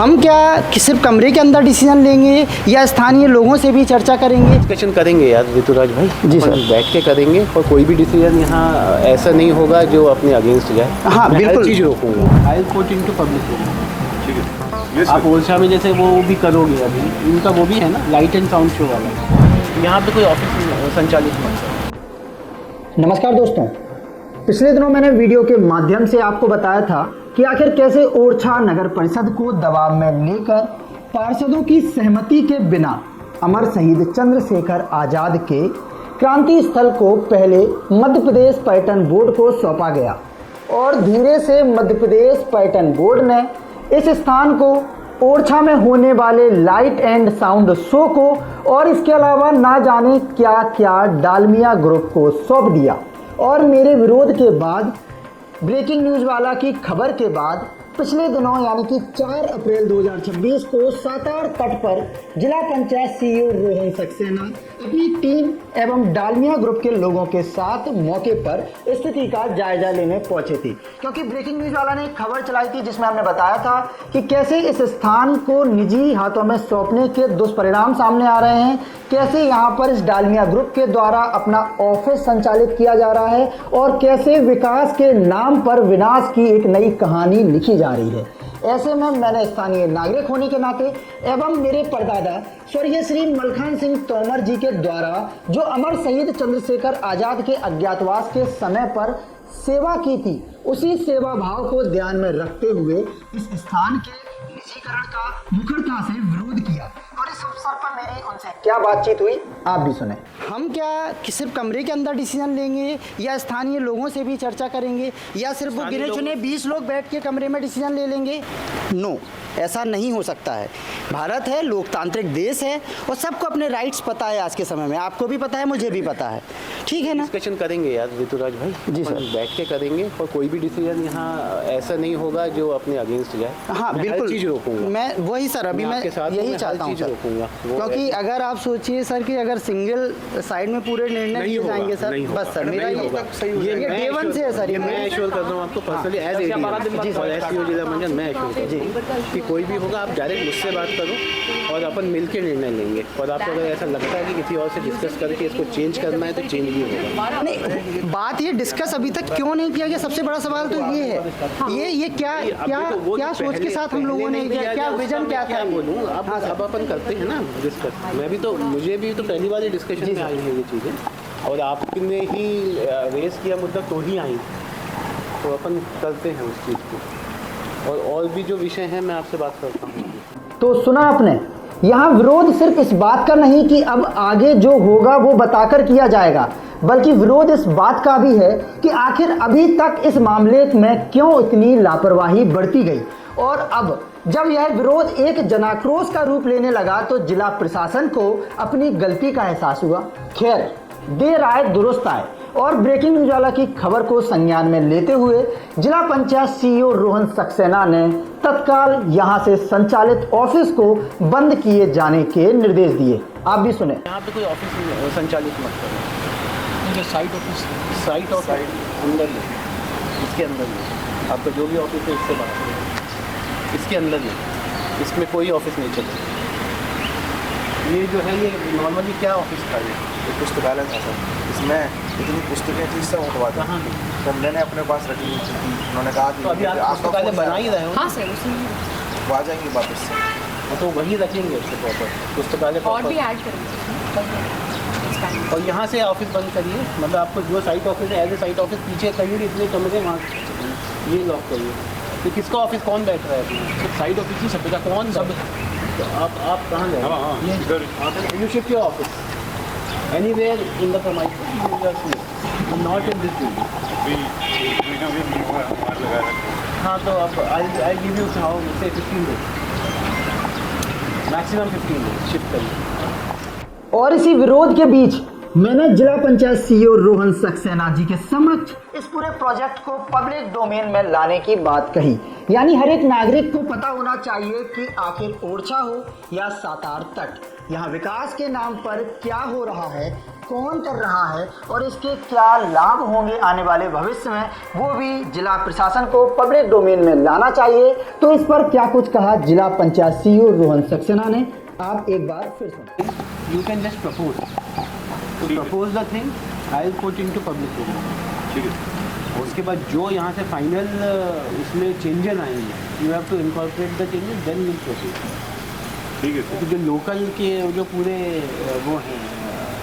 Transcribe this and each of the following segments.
हम क्या सिर्फ कमरे के अंदर डिसीजन लेंगे या स्थानीय लोगों से भी चर्चा करेंगे? डिस्कशन करेंगे यार ऋतुराज भाई जी अपन सर। बैठ के करेंगे और कोई भी डिसीजन यहाँ ऐसा नहीं होगा जो अपने अगेंस्ट जाए। हाँ, मैं बिल्कुल। हर चीज़ रोकूंगा। I put into public. ठीक है, आप ओरछा में जैसे वो भी करोगे अभी, इनका वो भी है ना लाइट एंड साउंड शो वाला, यहाँ पे कोई ऑफिस संचालित मत करो। नमस्कार दोस्तों, पिछले दिनों मैंने वीडियो के माध्यम से आपको बताया था कि आखिर कैसे ओरछा नगर परिषद को दबाव में लेकर पार्षदों की सहमति के बिना अमर शहीद चंद्रशेखर आज़ाद के क्रांति स्थल को पहले मध्य प्रदेश पर्यटन बोर्ड को सौंपा गया और धीरे से मध्य प्रदेश पर्यटन बोर्ड ने इस स्थान को ओरछा में होने वाले लाइट एंड साउंड शो को और इसके अलावा ना जाने क्या क्या डालमिया ग्रुप को सौंप दिया। और मेरे विरोध के बाद, ब्रेकिंग न्यूज़ वाला की खबर के बाद पिछले दिनों यानी कि 4 अप्रैल 2026 को सातार तट पर जिला पंचायत सीईओ रोहन सक्सेना अपनी टीम एवं डालमिया ग्रुप के लोगों के साथ मौके पर स्थिति का जायजा लेने पहुंचे थे, क्योंकि ब्रेकिंग न्यूज़ वाला ने एक खबर चलाई थी जिसमें हमने बताया था कि कैसे इस स्थान को निजी हाथों में सौंपने के दुष्परिणाम सामने आ रहे हैं, कैसे यहाँ पर इस डालमिया ग्रुप के द्वारा अपना ऑफिस संचालित किया जा रहा है और कैसे विकास के नाम पर विनाश की एक नई कहानी लिखी जा रही है। ऐसे में मैंने स्थानीय नागरिक होने के नाते एवं मेरे परदादा स्वर्गीय श्री मलखान सिंह तोमर जी के द्वारा जो अमर शहीद चंद्रशेखर आज़ाद के अज्ञातवास के समय पर सेवा की थी, उसी सेवा भाव को ध्यान में रखते हुए इस स्थान के निजीकरण का मुखरता से विरोध किया। और इस अवसर पर मेरी उनसे क्या बातचीत हुई आप भी सुने। हम क्या सिर्फ कमरे के अंदर डिसीजन लेंगे या स्थानीय लोगों से भी चर्चा करेंगे या सिर्फ वो गिने चुने 20 लोग बैठ के कमरे में डिसीजन ले लेंगे? नो, ऐसा नहीं हो सकता है। भारत है, लोकतांत्रिक देश है और सबको अपने राइट्स पता है। आज के समय में आपको भी पता है, मुझे भी पता है, ठीक है ना? डिस्कशन करेंगे यार ऋतुराज भाई जी सर। बैठ के करेंगे और कोई भी डिसीजन यहाँ ऐसा नहीं होगा जो अपने अगेंस्ट जाए। हाँ मैं बिल्कुल, हर चीज़ रोकूंगा। मैं वही सर, अभी मैं आपके साथ यही मैं चाहता हर हूँ चीज़ सर, रोकूंगा। क्योंकि अगर आप सोचिए सर कि अगर सिंगल साइड में पूरे निर्णय नहीं लिए होगा, जाएंगे सर, नहीं होगा, बस सर मेरा नहीं ये होगा। ये डे वन से है सर, ये मैं एश्योर कर रहा हूँ आपको पर्सनली एज जी और एसईओ जिला मंडल मैं एश्योर कर रहा हूँ कि कोई भी होगा आप डायरेक्ट मुझसे बात करो और अपन मिल के निर्णय लेंगे। और आपको अगर ऐसा लगता है कि किसी और से डिस्कस करके इसको चेंज करना है तो चेंज भी होगा। नहीं, बात ये डिस्कस अभी तक क्यों नहीं किया गया, सबसे बड़ा सवाल तो ये है। ये क्या क्या क्या सोच के साथ हम लोगों ने, क्या विजन क्या था? बोलूँ अब अपन करते हैं ना डिस्कस। मैं भी तो, मुझे भी तो पहली बार डिस्कशन में आई है ये चीज़ें और आपने ही रेस किया मुद्दा तो ही आई, तो अपन करते हैं उस चीज़ को। और भी जो विषय हैं मैं आपसे बात करता हूँ। तो सुना आपने, यहाँ विरोध सिर्फ इस बात का नहीं कि अब आगे जो होगा वो बताकर किया जाएगा, बल्कि विरोध इस बात का भी है कि आखिर अभी तक इस मामले में क्यों इतनी लापरवाही बढ़ती गई। और अब जब यह विरोध एक जनाक्रोश का रूप लेने लगा तो जिला प्रशासन को अपनी गलती का एहसास हुआ। खैर, देर आए दुरुस्त आए और ब्रेकिंग न्यूज़ वाला की खबर को संज्ञान में लेते हुए जिला पंचायत सीईओ रोहन सक्सेना ने तत्काल यहां से संचालित ऑफिस को बंद किए जाने के निर्देश दिए। आप भी सुने। यहाँ पे कोई ऑफिस संचालित मत करो, साइट ऑफिस अंदर ले, इसके अंदर ले, आपका जो भी ऑफिस है इससे बात करो, इसके अंदर ले, इसमें कोई ऑफिस नहीं चलेगा। ये जो है ये नॉर्मली क्या ऑफिस था, ये पुस्तकालय था सर। इसमें इतनी पुस्तकें थी, सब उठवा था। कहाँ सर मैंने अपने पास रखी हुई थी, उन्होंने कहा तो अभी आप पुस्तकालय बना ही रहे हो? हाँ सर, उसी वो आ जाएंगे वापस से। तो वही रखेंगे उससे प्रॉपर पुस्तकालय और भी proper। ऐड करेंगे। और यहाँ से ऑफिस बंद करिए, मतलब आपको जो साइट ऑफिस है एज ए साइट ऑफिस पीछे कहीं इतने कमरे वहाँ ये लॉक करिए। तो किसका ऑफिस कौन बैठ रहा है? साइट ऑफिस ही सब बेटा कौन सब। तो आप कहाँ गए? You shift your office anywhere in the premises, not in this building. हाँ तो अब आई गिव यू हाउ से 15 डेज, मैक्सिमम 15 डेज शिफ्ट करिए। और इसी विरोध के बीच मैंने जिला पंचायत सीईओ रोहन सक्सेना जी के समक्ष इस पूरे प्रोजेक्ट को पब्लिक डोमेन में लाने की बात कही। यानी हर एक नागरिक को पता होना चाहिए कि आखिर ओरछा हो या सातार तट, यहाँ विकास के नाम पर क्या हो रहा है, कौन कर रहा है और इसके क्या लाभ होंगे आने वाले भविष्य में, वो भी जिला प्रशासन को पब्लिक डोमेन में लाना चाहिए। तो इस पर क्या कुछ कहा जिला पंचायत सीईओ रोहन सक्सेना ने, आप एक बार फिर सुनिए। You can just propose. To propose the thing, I'll put into public domain. ठीक है। उसके बाद जो यहाँ से फाइनल इसमें चेंजेस आएंगे, you have to incorporate the changes, then will proceed. ठीक है। क्योंकि जो लोकल के जो पूरे वो हैं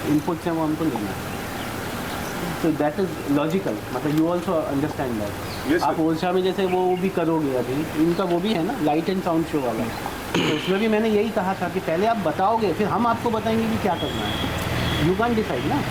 इनपुट्स हैं वो हमको लेना है। तो दैट इज लॉजिकल, मतलब you also understand that. Yes, आप sir. ओरछा में जैसे वो भी करोगे, अभी इनका वो भी है ना लाइट एंड साउंड शो वाला, तो उसमें भी मैंने यही कहा था कि पहले आप बताओगे फिर हम आपको बताएंगे कि क्या करना है। यू कैन डिसाइड ना।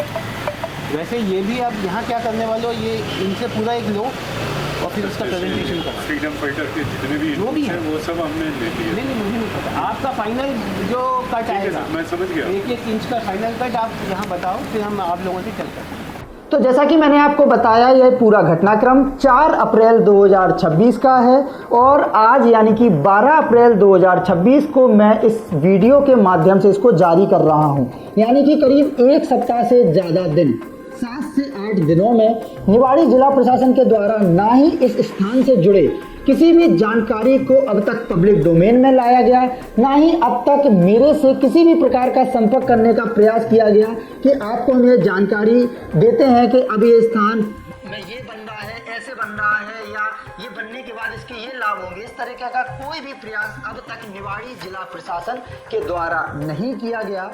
वैसे ये भी आप यहाँ क्या करने वाले हो, ये इनसे पूरा एक लो और फिर उसका प्रेजेंटेशन करो। फ्रीडम फाइटर के जितने भी वो भी inputs है। हैं वो सब हमने ले लिए। नहीं नहीं, मुझे नहीं पता। आपका फाइनल जो कट ठीक है आएगा, सर, मैं समझ गया। एक एक इंच का फाइनल कट आप यहाँ बताओ, फिर हम आप लोगों से चल सकते हैं। तो जैसा कि मैंने आपको बताया, यह पूरा घटनाक्रम 4 अप्रैल 2026 का है और आज यानी कि 12 अप्रैल 2026 को मैं इस वीडियो के माध्यम से इसको जारी कर रहा हूं। यानी कि करीब एक सप्ताह से ज़्यादा दिन, 7 से 8 दिनों में निवाड़ी जिला प्रशासन के द्वारा ना ही इस स्थान से जुड़े किसी भी जानकारी को अब तक पब्लिक डोमेन में लाया गया, ना ही अब तक मेरे से किसी भी प्रकार का संपर्क करने का प्रयास किया गया कि आपको हम ये जानकारी देते हैं कि अब ये स्थान में ये बन रहा है, ऐसे बन रहा है, या ये बनने के बाद इसके ये लाभ होंगे। इस तरीके का कोई भी प्रयास अब तक निवाड़ी जिला प्रशासन के द्वारा नहीं किया गया।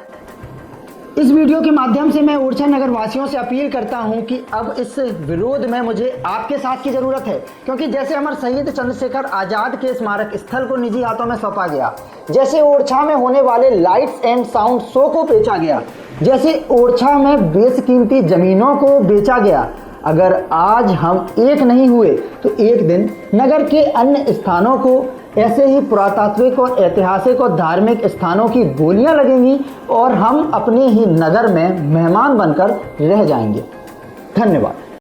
इस वीडियो के माध्यम से मैं ओरछा नगर वासियों से अपील करता हूं कि अब इस विरोध में मुझे आपके साथ की ज़रूरत है, क्योंकि जैसे अमर शहीद चंद्रशेखर आज़ाद के स्मारक स्थल को निजी हाथों में सौंपा गया, जैसे ओरछा में होने वाले लाइट्स एंड साउंड शो को बेचा गया, जैसे ओरछा में बेशकीमती ज़मीनों को बेचा गया, अगर आज हम एक नहीं हुए तो एक दिन नगर के अन्य स्थानों को ऐसे ही पुरातात्विक और ऐतिहासिक और धार्मिक स्थानों की बोलियां लगेंगी और हम अपने ही नगर में मेहमान बनकर रह जाएंगे। धन्यवाद।